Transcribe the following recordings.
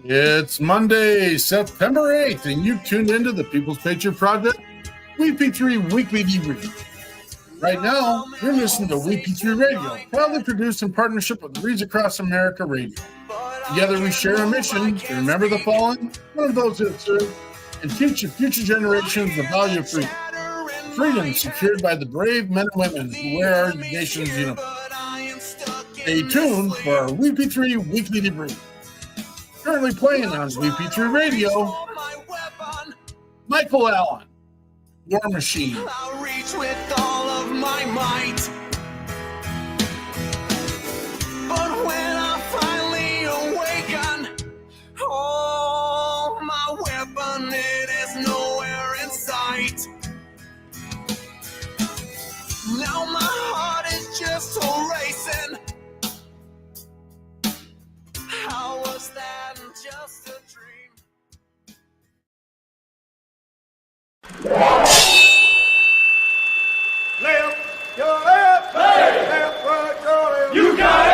It's Monday, September 8th, and you've tuned into the People's Patriot Project WeP3 Weekly Debrief. Right now, you're listening to WeP3 Radio, proudly produced in partnership with Reads Across America Radio. Together we share a mission to remember the fallen, honor those who have served, and teach future generations the value of freedom. Freedom secured by the brave men and women who wear our nation's uniform. Stay tuned for our WeP3 Weekly Debrief. Currently playing on WeP3 Radio, Michael Allen, War Machine. I'll reach with all of my might. But when I finally awaken, oh, my weapon, it is nowhere in sight. Now my heart is just racing. How was that just a dream? Left, your left, hey. Left, right, your left. You got it.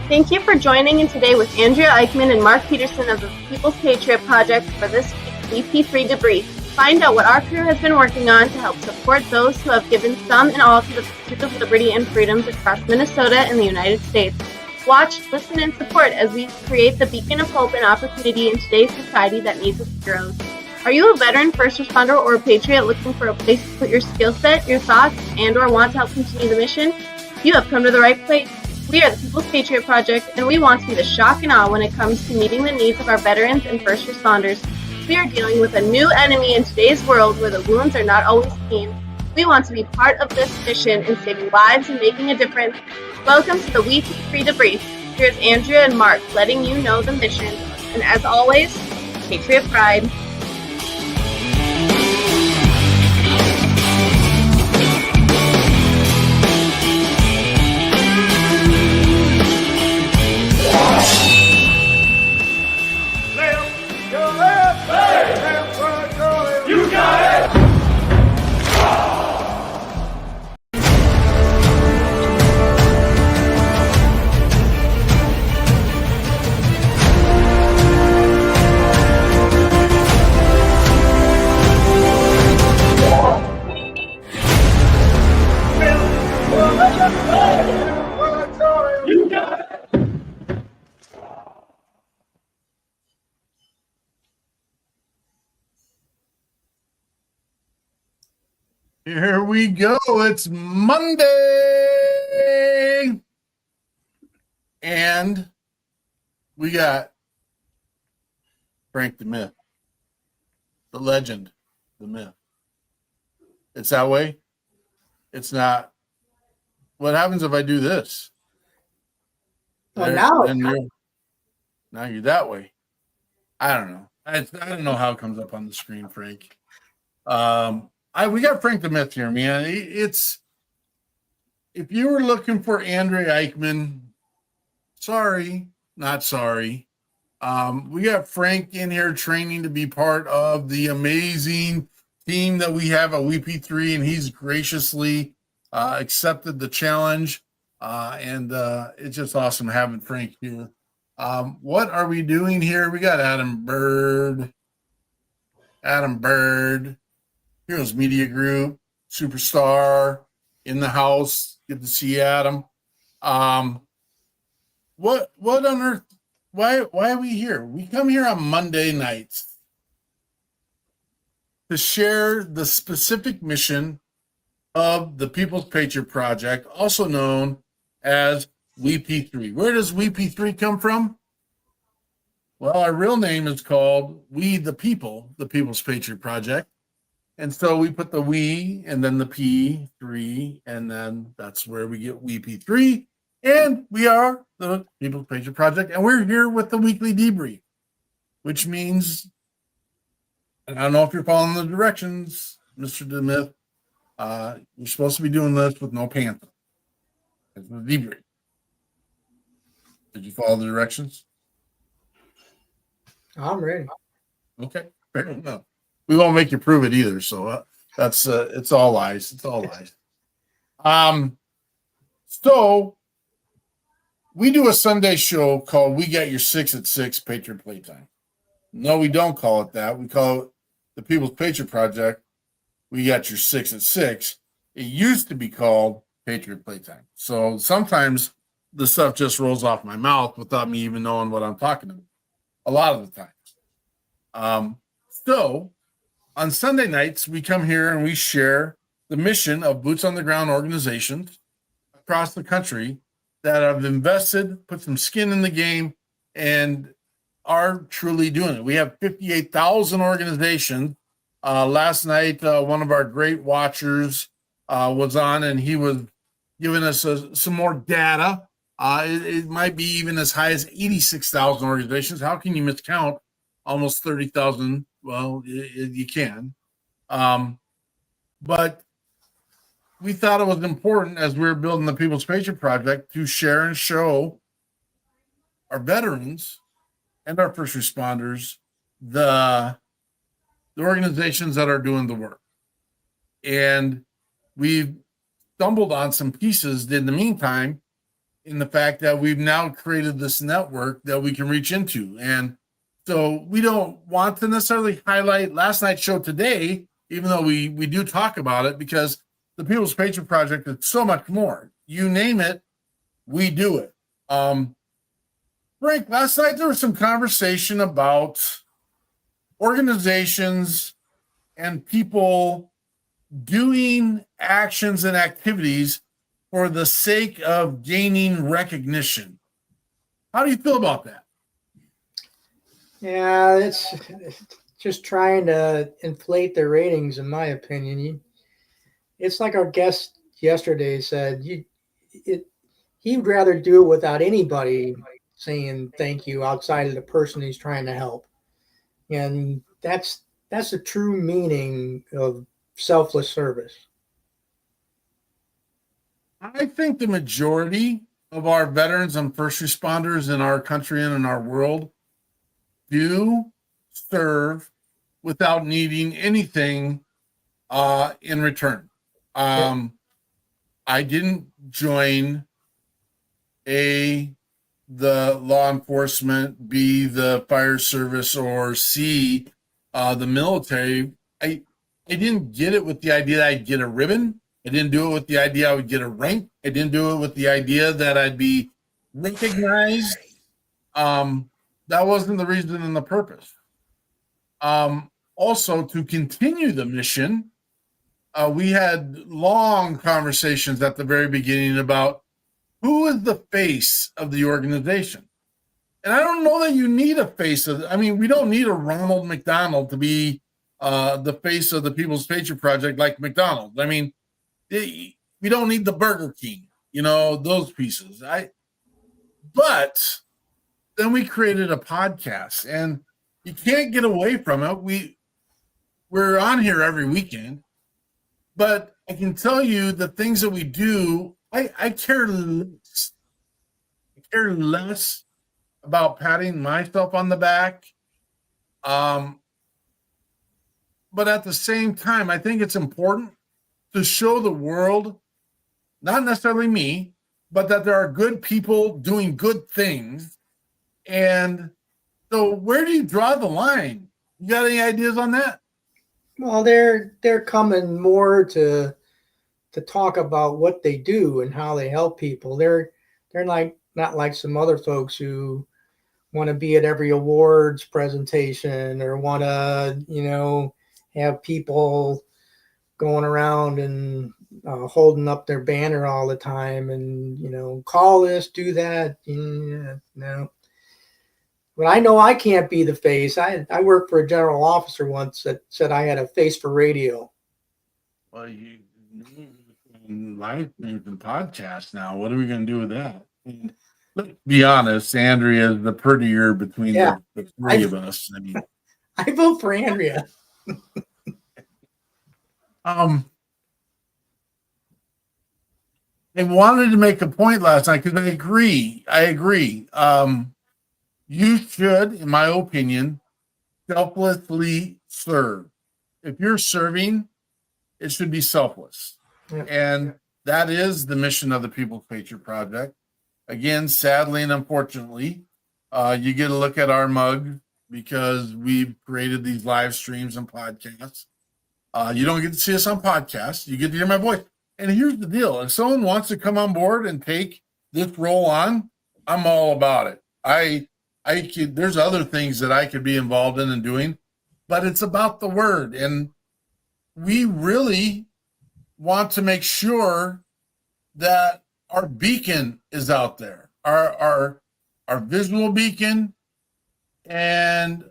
Thank you for joining in today with Andrea Eichmann and Mark Peterson of the People's Patriot Project for this week's WeP3 Debrief. Find out what our crew has been working on to help support those who have given some and all to the pursuit of liberty and freedoms across Minnesota and the United States. Watch, listen, and support as we create the beacon of hope and opportunity in today's society that needs its heroes. Are you a veteran, first responder, or a patriot looking for a place to put your skill set, your thoughts, and or want to help continue the mission? You have come to the right place. We are the People's Patriot Project, and we want to be the shock and awe when it comes to meeting the needs of our veterans and first responders. We are dealing with a new enemy in today's world where the wounds are not always seen. We want to be part of this mission in saving lives and making a difference. Welcome to the WeP3 Debrief. Here's Andrea and Mark letting you know the mission. And as always, Patriot Pride. Here we go. It's Monday. And we got Frank the Myth, the legend, the myth. It's that way. It's not. What happens if I do this? Well, Now you're that way. I don't know. I don't know how it comes up on the screen, Frank. We got Frank the Myth here, man. It's if you were looking for Andrea Eichmann, sorry, not sorry. We got Frank in here training to be part of the amazing team that we have at WeP3, and he's graciously accepted the challenge. And it's just awesome having Frank here. What are we doing here? We got Adam Bird, Heroes Media Group, superstar in the house. Good to see you, Adam. What on earth? Why are we here? We come here on Monday nights. to share the specific mission of the People's Patriot Project, also known as WeP3. Where does WeP3 come from? Well, our real name is called We the People, the People's Patriot Project. And so we put the we and then the P3, and then that's where we get WeP3. And we are the People's Patriot Project, and we're here with the weekly debrief, which means, and I don't know if you're following the directions, Mr. DeMith, you're supposed to be doing this with no pants on. It's the debrief. Did you follow the directions? I'm ready. Okay, fair enough. We won't make you prove it either, so that's it's all lies. It's all lies. So we do a Sunday show called "We Got Your 6 at 6 Patriot Playtime." No, we don't call it that. We call it the People's Patriot Project. We got your 6 at 6. It used to be called Patriot Playtime. So sometimes the stuff just rolls off my mouth without me even knowing what I'm talking about. A lot of the times. So on Sunday nights, we come here and we share the mission of boots on the ground organizations across the country that have invested, put some skin in the game, and are truly doing it. We have 58,000 organizations. Last night, one of our great watchers was on, and he was giving us some more data. It might be even as high as 86,000 organizations. How can you miscount almost 30,000? Well, you can. But we thought it was important as we were building the People's Patriot Project to share and show our veterans and our first responders the organizations that are doing the work. And we've stumbled on some pieces in the meantime in the fact that we've now created this network that we can reach into. And so we don't want to necessarily highlight last night's show today, even though we do talk about it, because the People's Patriot Project is so much more. You name it, we do it. Frank, last night there was some conversation about organizations and people doing actions and activities for the sake of gaining recognition. How do you feel about that? Yeah, it's just trying to inflate their ratings, in my opinion. It's like our guest yesterday said, he'd rather do it without anybody saying thank you outside of the person he's trying to help. And that's the true meaning of selfless service. I think the majority of our veterans and first responders in our country and in our world do serve without needing anything in return. I didn't join the law enforcement, B, the fire service, or C, the military. I didn't get it with the idea that I'd get a ribbon. I didn't do it with the idea I would get a rank. I didn't do it with the idea that I'd be recognized. That wasn't the reason and the purpose. Also, to continue the mission, we had long conversations at the very beginning about who is the face of the organization. And I don't know that you need a face of, we don't need a Ronald McDonald to be the face of the People's Patriot Project like McDonald's. We don't need the Burger King, those pieces. But then we created a podcast, and you can't get away from it. We're on here every weekend, but I can tell you the things that we do, I care less. I care less about patting myself on the back. But at the same time, I think it's important to show the world, not necessarily me, but that there are good people doing good things. And so where do you draw the line? You got any ideas on that? Well, they're coming more to talk about what they do and how they help people. They're not like some other folks who want to be at every awards presentation or want to, have people going around and holding up their banner all the time and, call this, do that. Yeah, no. But I know I can't be the face. I worked for a general officer once that said I had a face for radio. Well, you live streams and podcasts now. What are we going to do with that? And let's be honest, Andrea is the prettier between Yeah. the three of us. I mean, I vote for Andrea. I wanted to make a point last night because I agree. You should, in my opinion, selflessly serve. If you're serving, it should be selfless. Yeah. And that is the mission of the People's Patriot Project. Again, sadly and unfortunately, you get a look at our mug because we've created these live streams and podcasts. You don't get to see us on podcasts. You get to hear my voice. And here's the deal. If someone wants to come on board and take this role on, I'm all about it. There's other things that I could be involved in and doing, but it's about the word. And we really want to make sure that our beacon is out there, our visual beacon and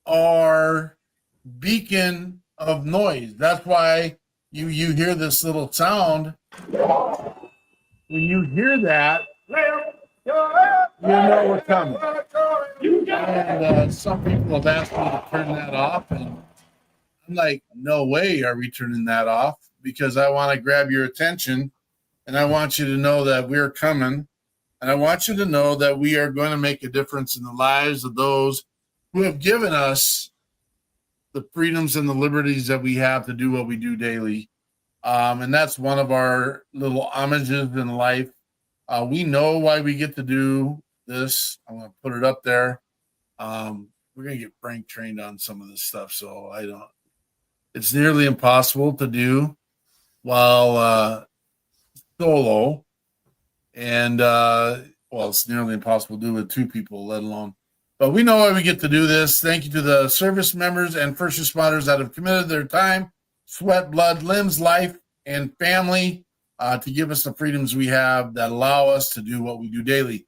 our beacon of noise. That's why you hear this little sound. When you hear that, you know we're coming. And some people have asked me to turn that off, and I'm like, no way are we turning that off, because I want to grab your attention, and I want you to know that we're coming, and I want you to know that we are going to make a difference in the lives of those who have given us the freedoms and the liberties that we have to do what we do daily. And that's one of our little homages in life. We know why we get to do this. I'm going to put it up there. We're going to get Frank trained on some of this stuff, so it's nearly impossible to do while solo. And, it's nearly impossible to do with two people, let alone. But we know why we get to do this. Thank you to the service members and first responders that have committed their time, sweat, blood, limbs, life, and family to give us the freedoms we have that allow us to do what we do daily.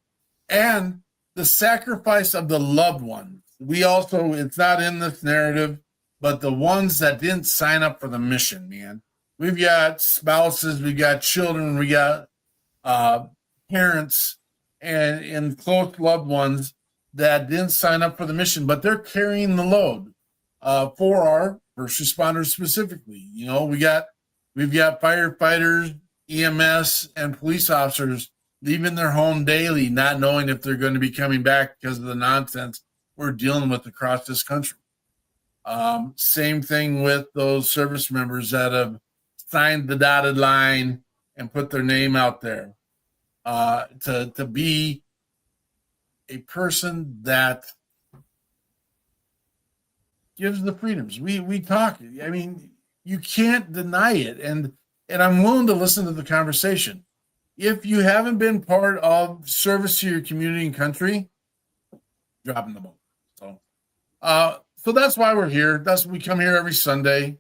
And the sacrifice of the loved ones. We also, it's not in this narrative, but the ones that didn't sign up for the mission, man. We've got spouses, we got children, we got parents and close loved ones that didn't sign up for the mission, but they're carrying the load for our first responders specifically. We've got firefighters, EMS, and police officers leaving their home daily, not knowing if they're going to be coming back because of the nonsense we're dealing with across this country. Same thing with those service members that have signed the dotted line and put their name out there to be a person that gives the freedoms. We talk. I mean, you can't deny it. And I'm willing to listen to the conversation. If you haven't been part of service to your community and country, dropping the ball. So that's why we're here. We come here every Sunday.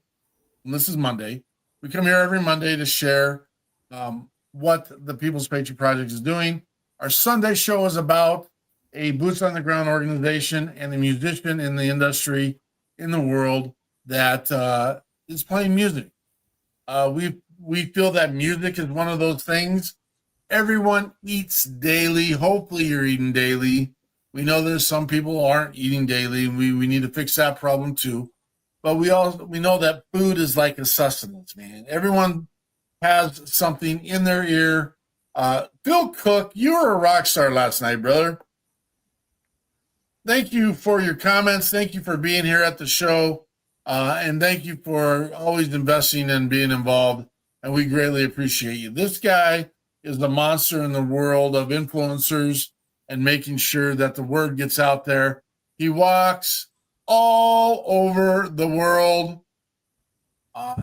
And this is Monday. We come here every Monday to share what the People's Patriot Project is doing. Our Sunday show is about a boots on the ground organization and a musician in the industry in the world that is playing music. We feel that music is one of those things. Everyone eats daily. Hopefully you're eating daily. We know there's some people who aren't eating daily. We need to fix that problem too. But we know that food is like a sustenance, man. Everyone has something in their ear. Phil Cook, you were a rock star last night, brother. Thank you for your comments. Thank you for being here at the show. And thank you for always investing and being involved. And we greatly appreciate you. This guy is the monster in the world of influencers and making sure that the word gets out there. He walks all over the world.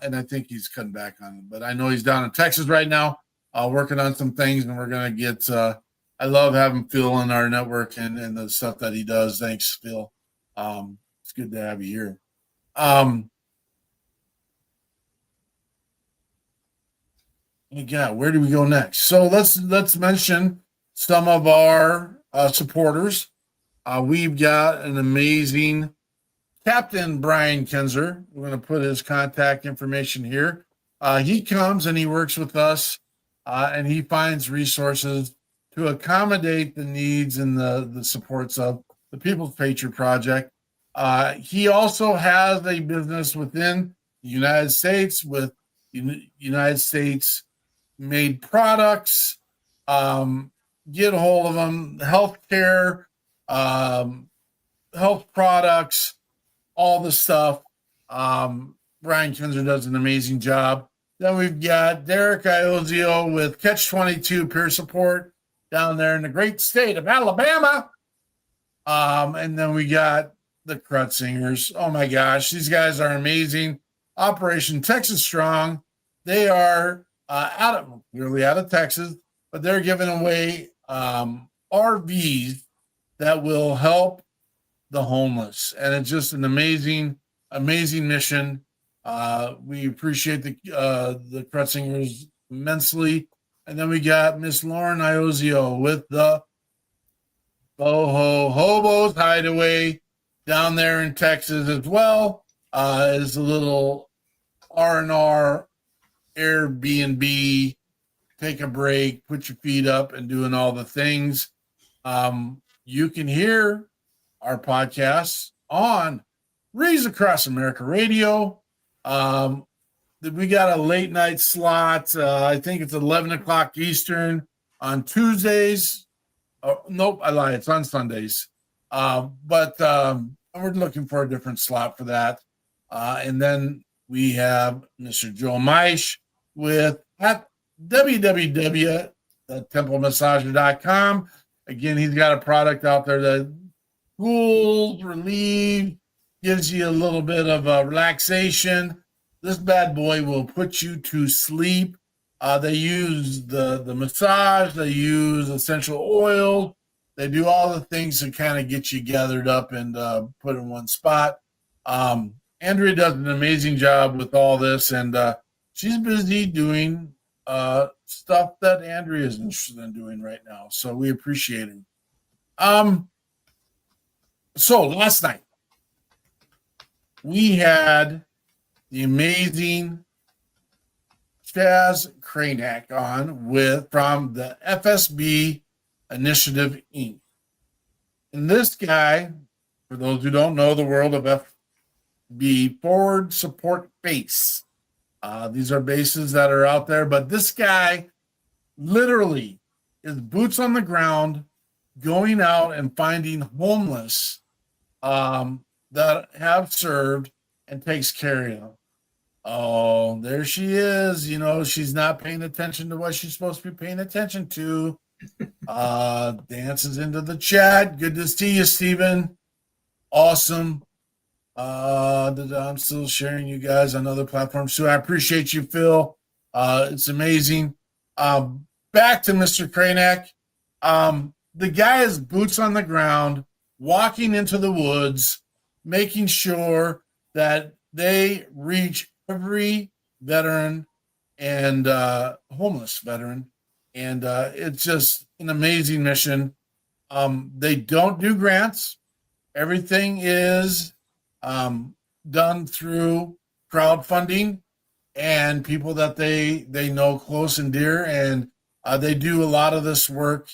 And I think he's cutting back on it. But I know he's down in Texas right now working on some things. And we're going to get I love having Phil in our network and the stuff that he does. Thanks, Phil. It's good to have you here. Yeah, where do we go next? So let's mention some of our supporters. We've got an amazing Captain Brian Kinzer. We're going to put his contact information here. He comes and he works with us, and he finds resources to accommodate the needs and the supports of the People's Patriot Project. He also has a business within the United States with United States made products. Get a hold of them. Healthcare, health products, all the stuff. Brian Kinzer does an amazing job. Then we've got Derek Iozio with Catch 22 Peer Support down there in the great state of Alabama. And then we got the Crut Singers. Oh my gosh, these guys are amazing. Operation Texas Strong. They are clearly out of Texas, but they're giving away RVs that will help the homeless, and it's just an amazing mission. We appreciate the Krutzingers immensely. And then we got Miss Lauren Iozio with the Boho Hobos Hideaway down there in Texas as well. Is a little R&R Airbnb, take a break, put your feet up, and doing all the things. You can hear our podcasts on Reads Across America Radio. We got a late night slot. I think it's 11 o'clock Eastern on Tuesdays. Nope, I lied. It's on Sundays. But we're looking for a different slot for that. And then we have Mr. Joe Meisch with at www.templemassager.com. Again, he's got a product out there that cools, relieves, gives you a little bit of relaxation. This bad boy will put you to sleep. They use the massage. They use essential oil. They do all the things to kind of get you gathered up and put in one spot. Andrea does an amazing job with all this, and she's busy doing stuff that Andrea is interested in doing right now. So we appreciate it. So last night, we had the amazing Chaz Kranak on from the FSB Initiative, Inc. And this guy, for those who don't know the world of FB, Forward Support Base. These are bases that are out there, but this guy literally is boots on the ground, going out and finding homeless that have served and takes care of them. Oh, there she is. You know, she's not paying attention to what she's supposed to be paying attention to. Dances into the chat. Good to see you, Stephen. Awesome. I'm still sharing you guys on other platforms too. I appreciate you, Phil. It's amazing. Back to Mr. Kranak. The guy has boots on the ground, walking into the woods, making sure that they reach every veteran and homeless veteran. And it's just an amazing mission. They don't do grants. Everything is done through crowdfunding and people that they know close and dear. And they do a lot of this work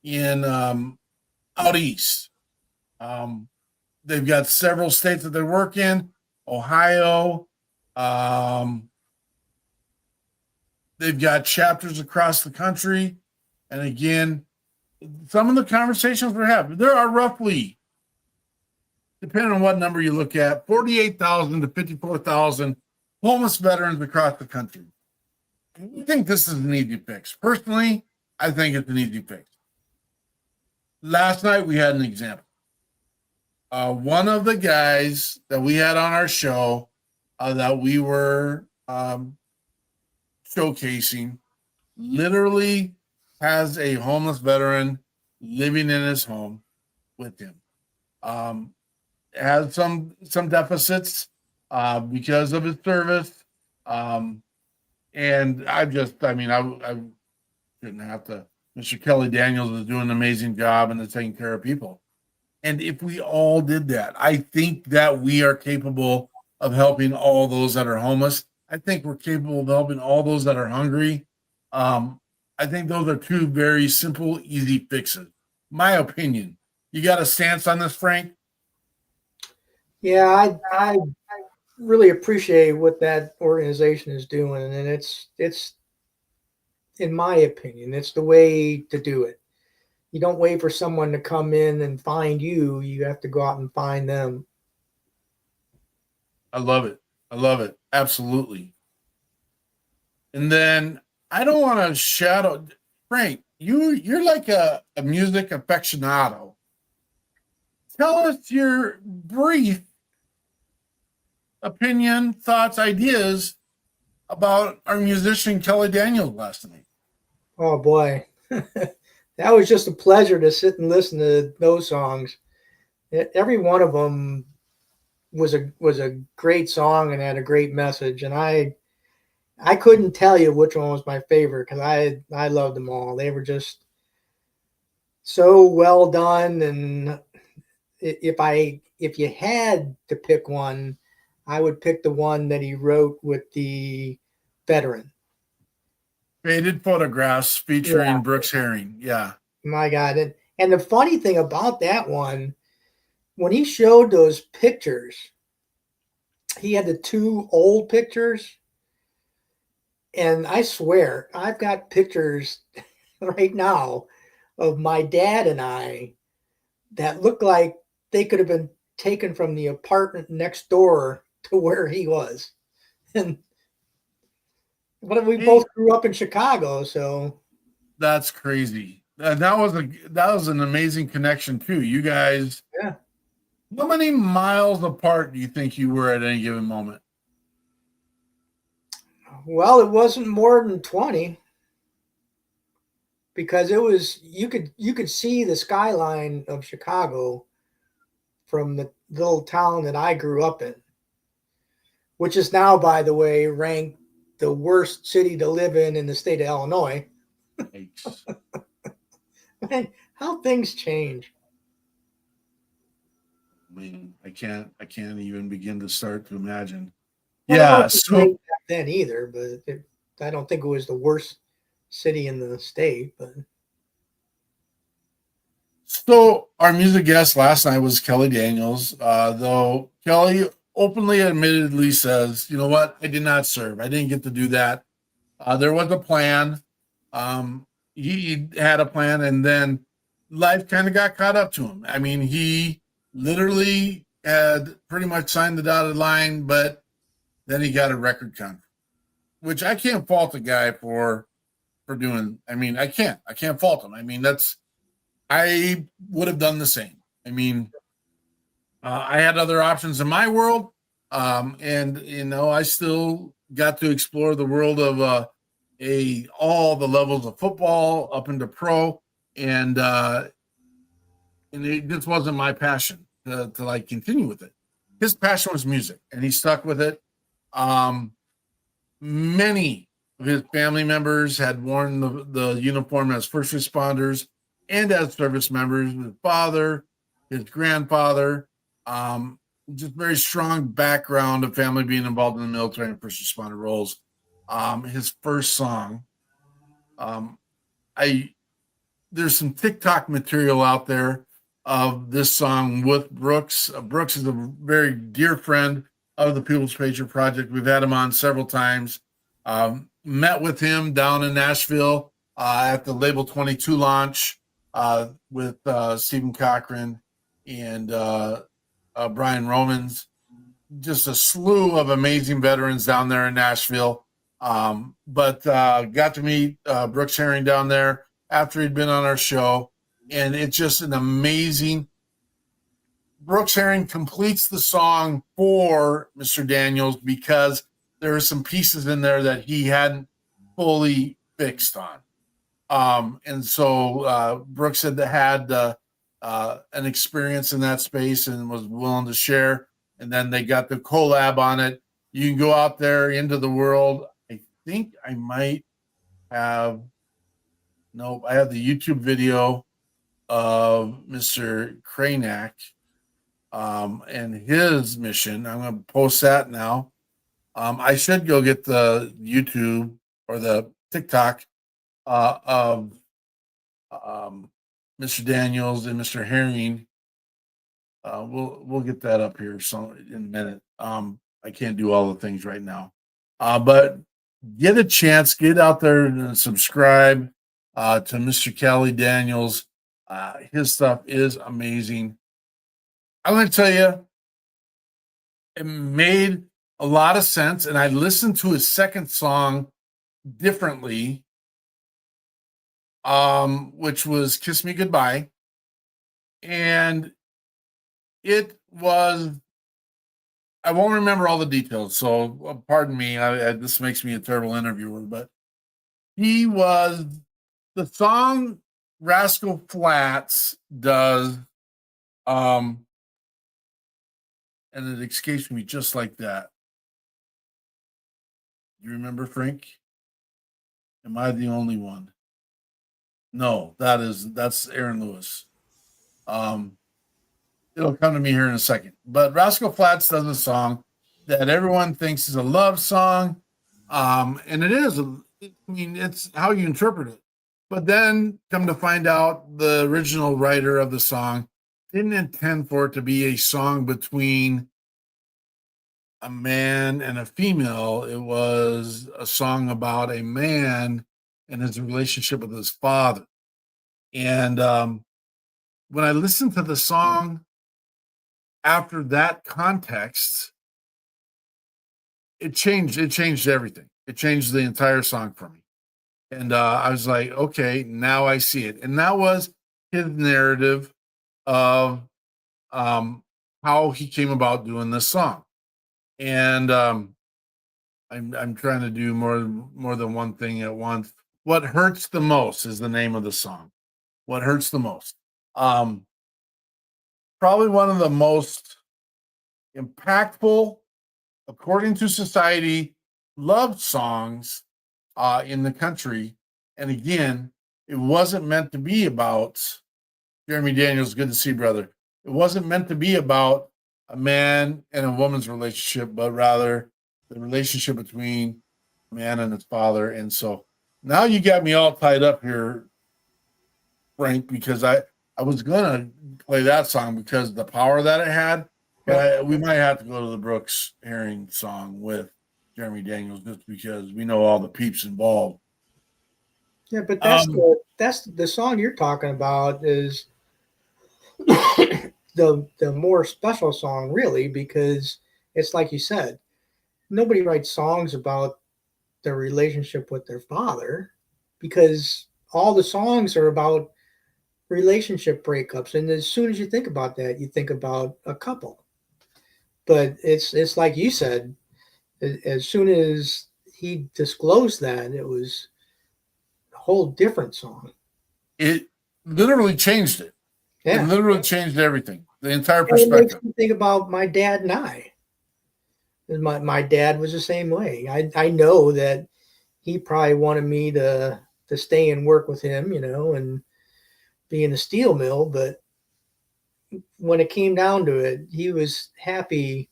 in out east. They've got several states that they work in. Ohio. They've got chapters across the country. And again, some of the conversations we're having, there are roughly, depending on what number you look at, 48,000 to 54,000 homeless veterans across the country. I think this is an easy fix. Personally, I think it's an easy fix. Last night, we had an example. One of the guys that we had on our show that we were showcasing literally has a homeless veteran living in his home with him. Has some deficits because of his service. And I shouldn't have to. Mr. Kelly Daniels is doing an amazing job and is taking care of people. And if we all did that, I think that we are capable of helping all those that are homeless. I think we're capable of helping all those that are hungry. I think those are two very simple, easy fixes. My opinion. You got a stance on this, Frank? Yeah, I really appreciate what that organization is doing, and it's in my opinion, it's the way to do it. You don't wait for someone to come in and find you. You have to go out and find them. I love it. I love it. Absolutely. And then I don't want to shadow Frank. You're like a music aficionado. Tell us your brief opinion, thoughts, ideas about our musician Kelly Daniels last night. Oh boy, that was just a pleasure to sit and listen to those songs. Every one of them was a great song and had a great message, and I couldn't tell you which one was my favorite because I loved them all. They were just so well done, and if you had to pick one, I would pick the one that he wrote with the veteran. Faded Photographs featuring Brooks Herring. Yeah. My God. And the funny thing about that one, when he showed those pictures, he had the two old pictures. And I swear, I've got pictures right now of my dad and I that look like they could have been taken from the apartment next door to where he was. But we both grew up in Chicago, so that's crazy. That was an amazing connection too. You guys, yeah. How many miles apart do you think you were at any given moment? Well, it wasn't more than 20 because it was you could see the skyline of Chicago from the little town that I grew up in, which is now, by the way, ranked the worst city to live in the state of Illinois. Man, how things change. I mean, I can't even begin to start to imagine. Well, yeah, so back then either, but I don't think it was the worst city in the state. But so our music guest last night was Kelly Daniels, though Kelly openly admittedly says, you know what, I did not serve. I didn't get to do that. There was a plan. He had a plan, and then life kind of got caught up to him. I mean, he literally had pretty much signed the dotted line, but then he got a record contract, which I can't fault the guy for doing. I mean, I can't fault him. I mean, I would have done the same. I mean, I had other options in my world. And I still got to explore the world of all the levels of football up into pro. And it just wasn't my passion to like continue with it. His passion was music, and he stuck with it. Many of his family members had worn the uniform as first responders and as service members. His father, his grandfather, just very strong background of family being involved in the military and first responder roles. His first song, there's some TikTok material out there of this song with Brooks. Brooks is a very dear friend of the People's Patriot Project. We've had him on several times. Met with him down in Nashville at the Label 22 launch with Stephen Cochran and Brian Romans. Just a slew of amazing veterans down there in Nashville. But got to meet Brooks Herring down there after he'd been on our show. And it's just an amazing. Brooks Herring completes the song for Mr. Daniels because there are some pieces in there that he hadn't fully fixed on. And so Brooks had an experience in that space and was willing to share. And then they got the collab on it. You can go out there into the world. I think I might have, nope, I have the YouTube video of Mr. Kranak and his mission. I'm going to post that now. I should go get the YouTube or the TikTok of Mr. Daniels and Mr. Herring. We'll get that up here so in a minute. I can't do all the things right now, but get a chance, get out there and subscribe to Mr. Kelly Daniels. His stuff is amazing. I'm going to tell you, it made a lot of sense, and I listened to his second song differently, which was "Kiss Me Goodbye," and it was. I won't remember all the details, so pardon me. This makes me a terrible interviewer, but he was the song Rascal Flatts does, and it escapes me just like that. You remember, Frank? Am I the only one? No, that's Aaron Lewis. It'll come to me here in a second. But Rascal Flatts does a song that everyone thinks is a love song. And it is. I mean, it's how you interpret it. But then come to find out the original writer of the song didn't intend for it to be a song between a man and a female. It was a song about a man and his relationship with his father. And when I listened to the song after that context, it changed everything. It changed the entire song for me. And I was like, okay, now I see it. And that was his narrative of how he came about doing this song. And I'm trying to do more than one thing at once. What Hurts the Most is the name of the song. What Hurts the Most. Probably one of the most impactful, according to society, loved songs in the country. And again, it wasn't meant to be about Jeremy Daniels. Good to see, brother. It wasn't meant to be about a man and a woman's relationship, but rather the relationship between a man and his father. And so now you got me all tied up here, Frank, because I was gonna play that song because of the power that it had. But we might have to go to the Brooks Herring song with Jeremy Daniels just because we know all the peeps involved. Yeah, but that's the song you're talking about is the more special song, really, because it's like you said, nobody writes songs about their relationship with their father because all the songs are about relationship breakups. And as soon as you think about that, you think about a couple. But it's like you said, as soon as he disclosed that, it was a whole different song. It literally changed it. Yeah. It literally changed everything, the entire It perspective. makes me think about my dad and I. My dad was the same way. I know that he probably wanted me to stay and work with him, and be in a steel mill. But when it came down to it, he was happy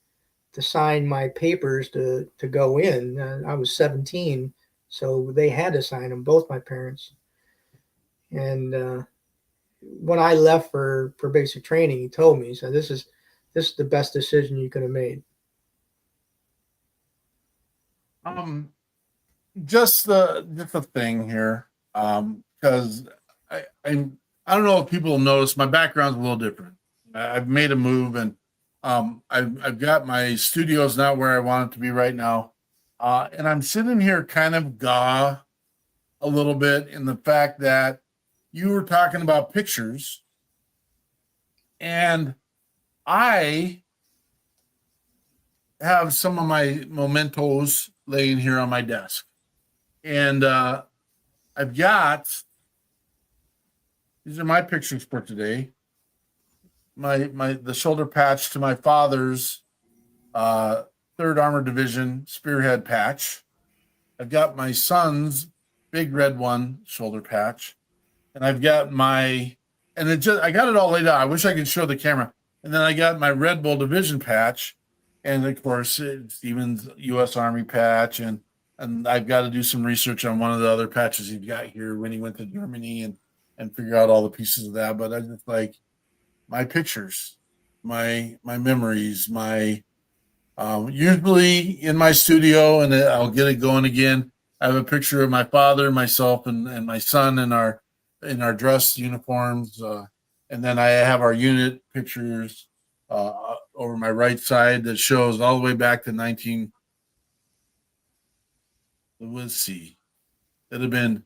to sign my papers to go in. I was 17, so they had to sign them, both my parents. And when I left for basic training, he told me, he said, this is the best decision you could have made. Just the thing here, because I don't know if people notice my background's a little different. I've made a move, and I've got my studios not where I want it to be right now, and I'm sitting here kind of a little bit in the fact that you were talking about pictures, and I have some of my mementos laying here on my desk. And I've got, these are my pictures for today. The shoulder patch to my father's 3rd Armored Division spearhead patch. I've got my son's big red one shoulder patch, and I've got my, and I got it all laid out. I wish I could show the camera. And then I got my Red Bull Division patch, and of course Steven's U.S. Army patch, and I've got to do some research on one of the other patches he's got here when he went to Germany and figure out all the pieces of that. But I just like my pictures, my memories, my usually in my studio, and I'll get it going again. I have a picture of my father, myself, and my son in our dress uniforms, and then I have our unit pictures over my right side that shows all the way back to 19. Let's see, it'd have been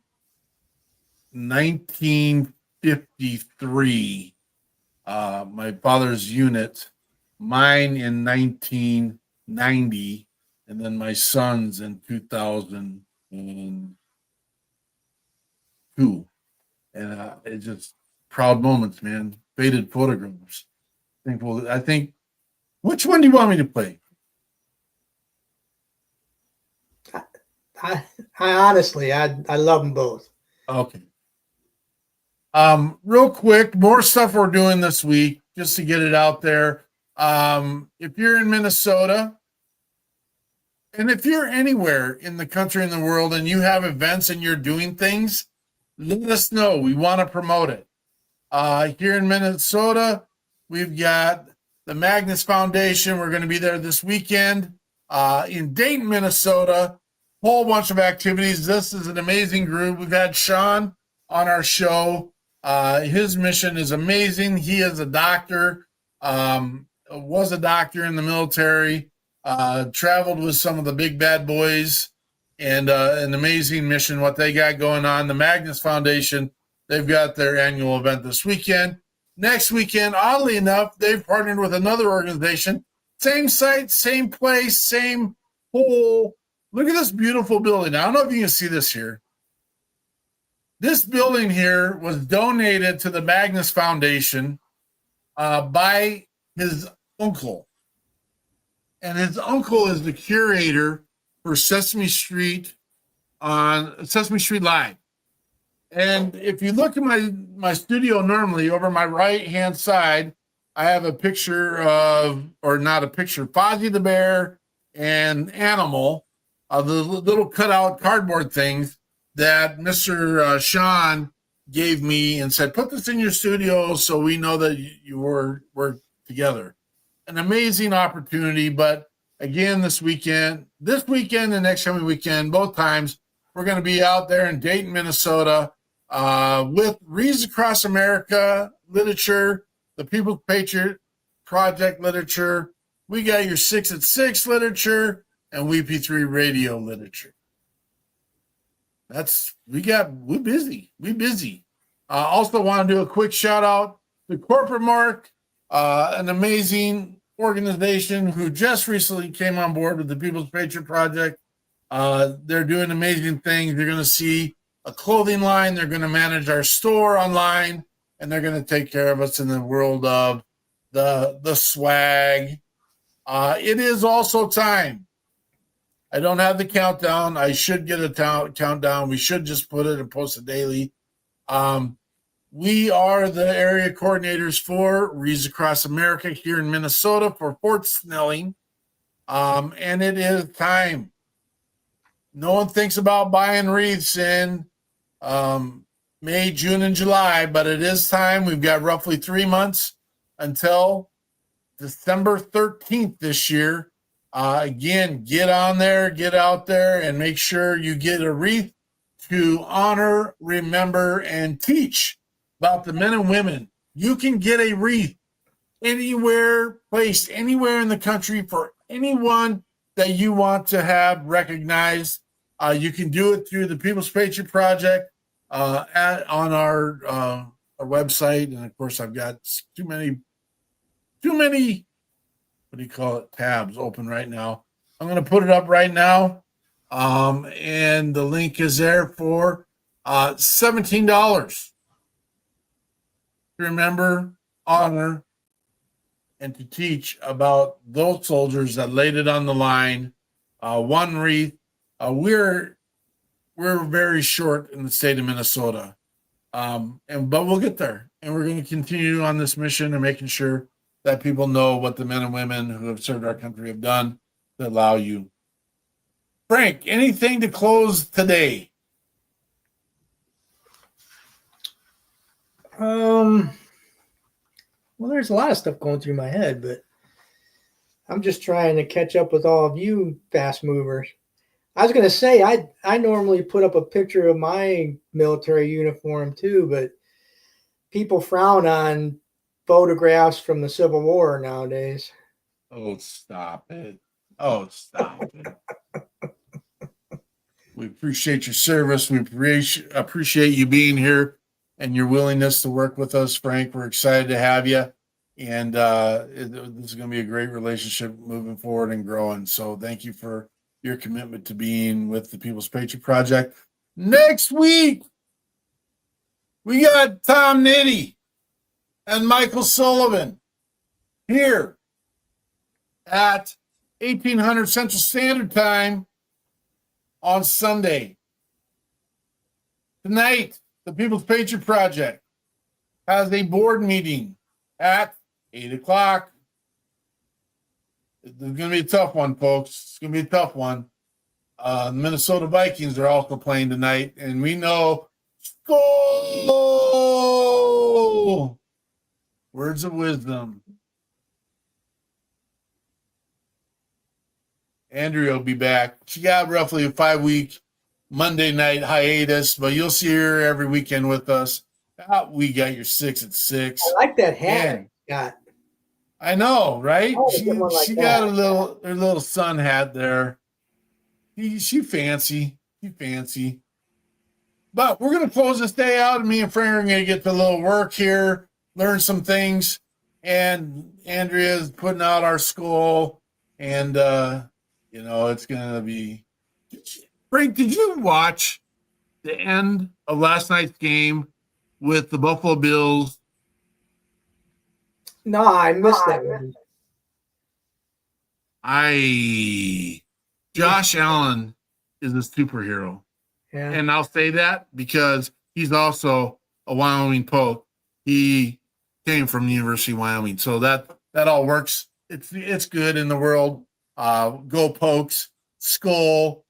1953. My father's unit, mine in 1990, and then my son's in 2002. And it's just proud moments, man. Faded photographs. I think, which one do you want me to play? I honestly, I love them both. Okay. Real quick, more stuff we're doing this week just to get it out there. If you're in Minnesota, and if you're anywhere in the country and the world and you have events and you're doing things, let us know. We want to promote it. Here in Minnesota, we've got the Magnus Foundation. We're going to be there this weekend. In Dayton, Minnesota, whole bunch of activities. This is an amazing group. We've had Sean on our show. His mission is amazing. He is a doctor, was a doctor in the military, traveled with some of the big bad boys, and an amazing mission, what they got going on. The Magnus Foundation, they've got their annual event this weekend. Next weekend, oddly enough, they've partnered with another organization. Same site, same place, same whole. Look at this beautiful building. I don't know if you can see this here. This building here was donated to the Magnus Foundation by his uncle. And his uncle is the curator for Sesame Street on Sesame Street Live. And if you look at my studio normally, over my right-hand side, I have a picture of, or not a picture, Fozzie the Bear and Animal, the little cutout cardboard things that Mr. Sean gave me and said, put this in your studio so we know that you were together. An amazing opportunity, but again, this weekend and next coming weekend, both times, we're going to be out there in Dayton, Minnesota, with Reads Across America literature, the People's Patriot Project literature. We got your 6 at 6 literature and WeP3 radio literature. We're busy. Also want to do a quick shout out to Corporate Mark, an amazing organization who just recently came on board with the People's Patriot Project. They're doing amazing things. You're going to see a clothing line. They're going to manage our store online, and they're going to take care of us in the world of the swag. It is also time. I don't have the countdown. I should get a countdown. We should just put it and post it daily. We are the area coordinators for Reads Across America here in Minnesota for Fort Snelling. And it is time. No one thinks about buying wreaths in May, June, and July, but it is time. We've got roughly 3 months until December 13th this year. Again, get on there, get out there, and make sure you get a wreath to honor, remember, and teach about the men and women. You can get a wreath anywhere, placed anywhere in the country for anyone that you want to have recognized. You can do it through the People's Patriot Project on our website. And of course, I've got too many, tabs open right now. I'm going to put it up right now. And the link is there for $17 to remember, honor, and to teach about those soldiers that laid it on the line. One wreath. We're we're very short in the state of Minnesota. But we'll get there, and we're going to continue on this mission and making sure that people know what the men and women who have served our country have done to allow you. Frank, anything to close today? Well, there's a lot of stuff going through my head, but I'm just trying to catch up with all of you fast movers. I was going to say, I normally put up a picture of my military uniform too, but people frown on photographs from the Civil War nowadays. Oh, stop it. Oh, stop it. We appreciate your service. We appreciate you being here and your willingness to work with us, Frank. We're excited to have you. And this is going to be a great relationship moving forward and growing. So thank you for your commitment to being with the People's Patriot Project. Next week, we got Tom Nitty and Michael Sullivan here at 1800 Central Standard Time on Sunday. Tonight, the People's Patriot Project has a board meeting at 8 o'clock. It's going to be a tough one, folks. It's going to be a tough one. The Minnesota Vikings are also playing tonight, and we know Skol! Words of wisdom. Andrea will be back. She got roughly a 5-week Monday night hiatus, but you'll see her every weekend with us. We got your 6 at 6. I like that hat. Got. I know, right? Oh, She got her little sun hat there. She fancy. She fancy. But we're gonna close this day out, and me and Frank are gonna get to a little work here, learn some things, and Andrea's putting out our school, and it's gonna be. Frank, did you watch the end of last night's game with the Buffalo Bills? No, I missed that one. Josh Allen is a superhero. Yeah. And I'll say that because he's also a Wyoming Poke. He came from the University of Wyoming. So that all works. It's good in the world. Go Pokes, Skull,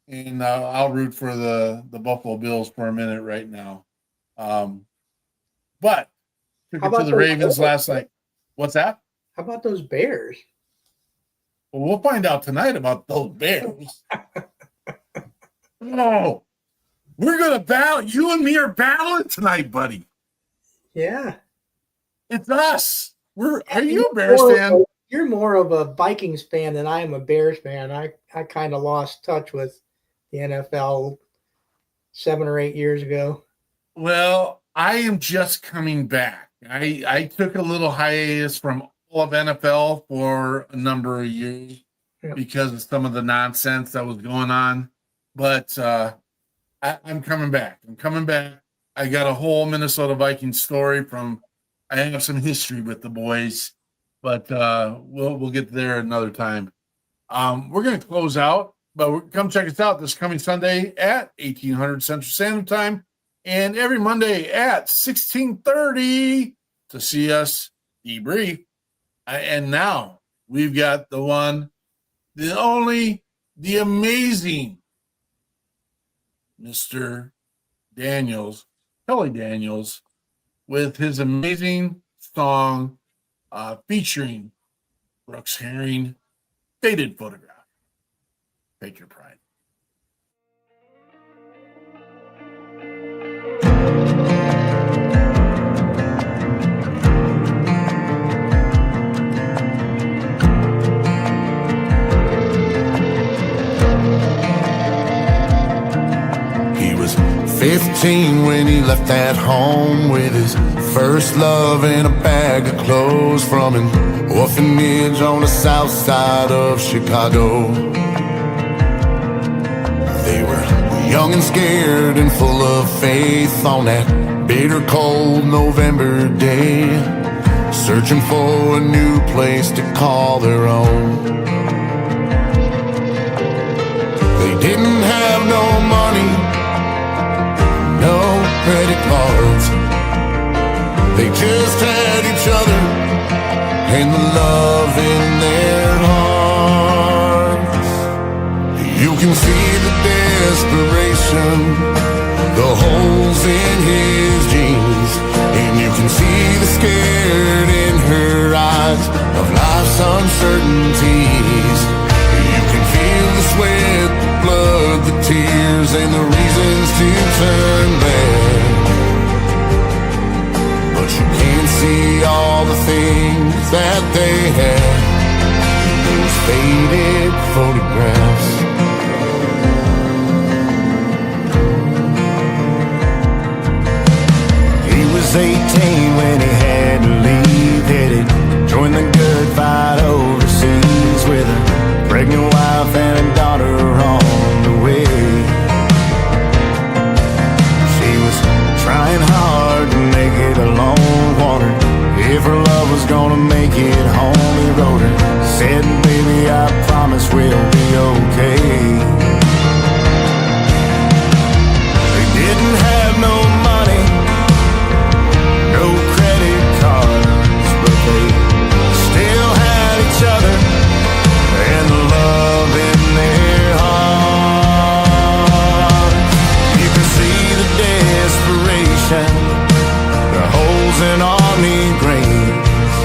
and I'll root for the Buffalo Bills for a minute right now. But took it to the Ravens last night. What's that? How about those Bears? Well, we'll find out tonight about those Bears. Oh, we're going to battle. You and me are battling tonight, buddy. Yeah. It's us. Are you a Bears fan? You're more of a Vikings fan than I am a Bears fan. I kind of lost touch with the NFL 7 or 8 years ago. Well, I am just coming back. I took a little hiatus from all of NFL for a number of years because of some of the nonsense that was going on. But I'm coming back. I got a whole Minnesota Vikings story I have some history with the boys, but we'll get there another time. We're going to close out, but come check us out this coming Sunday at 1800 Central Standard Time and every Monday at 16:30 to see us debrief. And now we've got the one, the only, the amazing Mr. Daniels, Kelly Daniels, with his amazing song featuring Brooks Herring, Faded Photograph. Patriot Pride. He was 15 when he left that home with his first love and a bag of clothes from an orphanage on the south side of Chicago. They were young and scared and full of faith on that bitter cold November day, searching for a new place to call their own. They didn't have no money, just had each other and the love in their hearts. You can see the desperation, the holes in his jeans, and you can see the scared in her eyes of life's uncertainties. You can feel the sweat, the blood, the tears, and the reasons to turn back. But you can't see all the things that they had, those faded photographs. He was 18 when he had to leave, headed, join the good fight overseas with a pregnant wife and a daughter on the way. She was trying hard to make it alone, wondered if her love was gonna make it home. He wrote her, said, baby, I promise we'll be okay. They didn't have no money, no credit cards, but they still had each other and love in their hearts. You can see the desperation, the holes in army graves.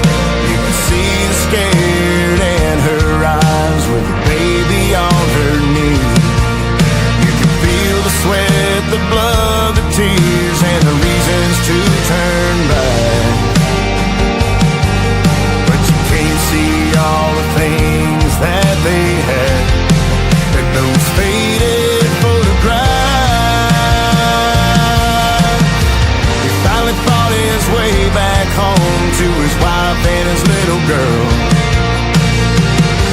You can see the scared in her eyes with the baby on her knee. You can feel the sweat, the blood, the tears, and the reasons to turn back. But you can't see all the things that they had, and those faded photographs. He finally fought his way back home to his wife and his little girl.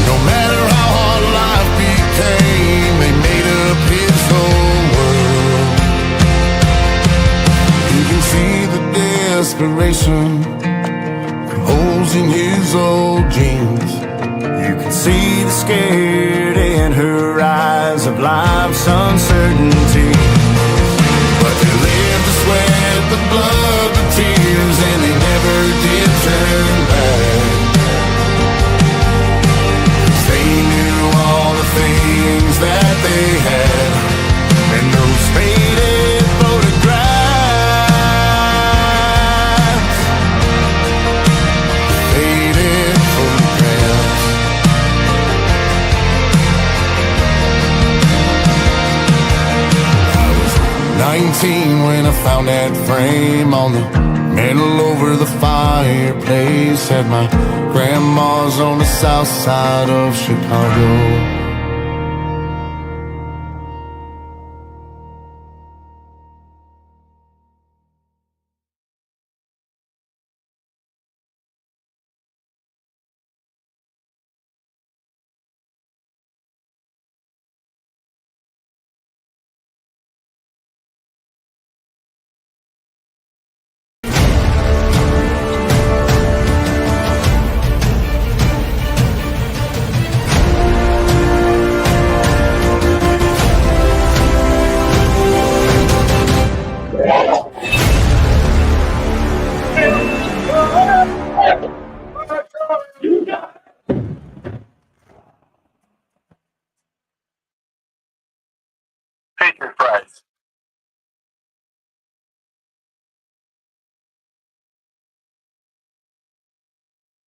No matter how hard life became, they made up his whole world. You can see the desperation, the holes in his old jeans. You can see the scared in her eyes of life's uncertainty. But they lived the sweat, the blood, the tears, and they never did turn back. 'Cause they knew all the things that they had, and those faded photographs, faded photographs. I was 19 when I found that frame on the mantle over the fireplace. Had my grandma's on the south side of Chicago. Patriot.